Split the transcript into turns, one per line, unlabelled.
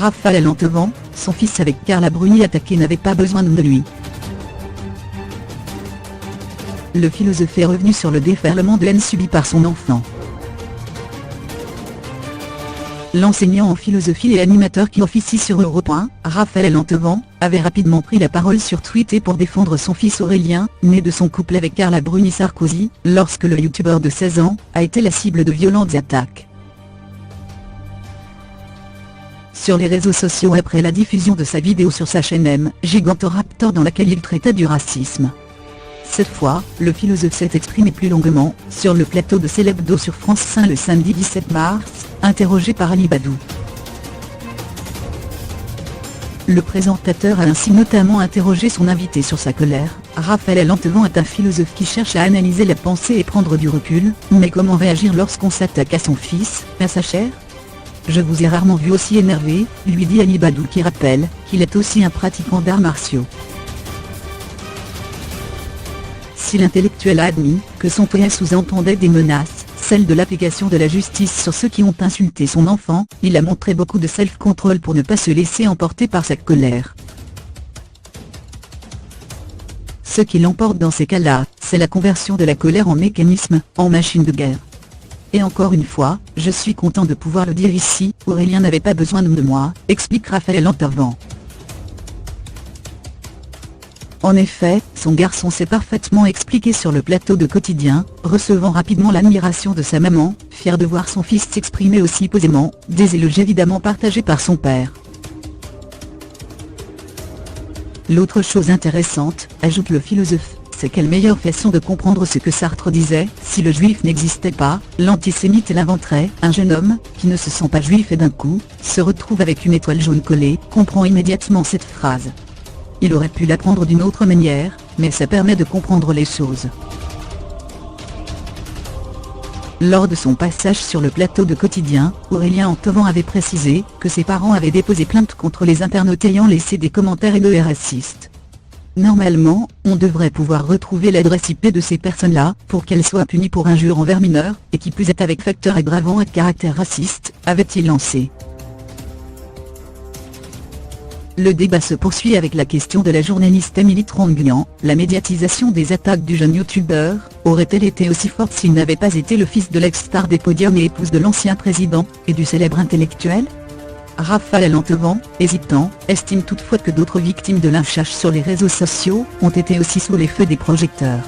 Raphaël Antevant, son fils avec Carla Bruni attaqué n'avait pas besoin de lui. Le philosophe est revenu sur le déferlement de haine subi par son enfant. L'enseignant en philosophie et animateur qui officie sur Europe 1, Raphaël Antevant, avait rapidement pris la parole sur Twitter pour défendre son fils Aurélien, né de son couple avec Carla Bruni Sarkozy, lorsque le youtubeur de 16 ans a été la cible de violentes attaques sur les réseaux sociaux après la diffusion de sa vidéo sur sa chaîne M, Gigantoraptor, dans laquelle il traitait du racisme. Cette fois, le philosophe s'est exprimé plus longuement, sur le plateau de Célébdo sur France 5 le samedi 17 mars, interrogé par Ali Badou. Le présentateur a ainsi notamment interrogé son invité sur sa colère. Raphaël Antevant est un philosophe qui cherche à analyser la pensée et prendre du recul, mais comment réagir lorsqu'on s'attaque à son fils, à sa chair ? Je vous ai rarement vu aussi énervé, lui dit Ali Badou, qui rappelle qu'il est aussi un pratiquant d'arts martiaux. Si l'intellectuel a admis que son tweet sous-entendait des menaces, celles de l'application de la justice sur ceux qui ont insulté son enfant, il a montré beaucoup de self-control pour ne pas se laisser emporter par sa colère. Ce qui l'emporte dans ces cas-là, c'est la conversion de la colère en mécanisme, en machine de guerre. Et encore une fois, je suis content de pouvoir le dire ici, Aurélien n'avait pas besoin de moi, explique Raphaël Antevant. En effet, son garçon s'est parfaitement expliqué sur le plateau de Quotidien, recevant rapidement l'admiration de sa maman, fier de voir son fils s'exprimer aussi posément, des éloges évidemment partagés par son père. L'autre chose intéressante, ajoute le philosophe, c'est quelle meilleure façon de comprendre ce que Sartre disait, si le juif n'existait pas, l'antisémite l'inventerait. Un jeune homme, qui ne se sent pas juif et d'un coup, se retrouve avec une étoile jaune collée, comprend immédiatement cette phrase. Il aurait pu l'apprendre d'une autre manière, mais ça permet de comprendre les choses. Lors de son passage sur le plateau de Quotidien, Aurélien Antevant avait précisé que ses parents avaient déposé plainte contre les internautes ayant laissé des commentaires haineux et racistes. Normalement, on devrait pouvoir retrouver l'adresse IP de ces personnes-là, pour qu'elles soient punies pour injures envers mineurs, et qui plus est avec facteur aggravant et caractère raciste, avait-il lancé. Le débat se poursuit avec la question de la journaliste Émilie Tranguian. La médiatisation des attaques du jeune youtubeur aurait-elle été aussi forte s'il n'avait pas été le fils de l'ex-star des podiums et épouse de l'ancien président, et du célèbre intellectuel ? Raphaël Antevant, hésitant, estime toutefois que d'autres victimes de lynchage sur les réseaux sociaux ont été aussi sous les feux des projecteurs.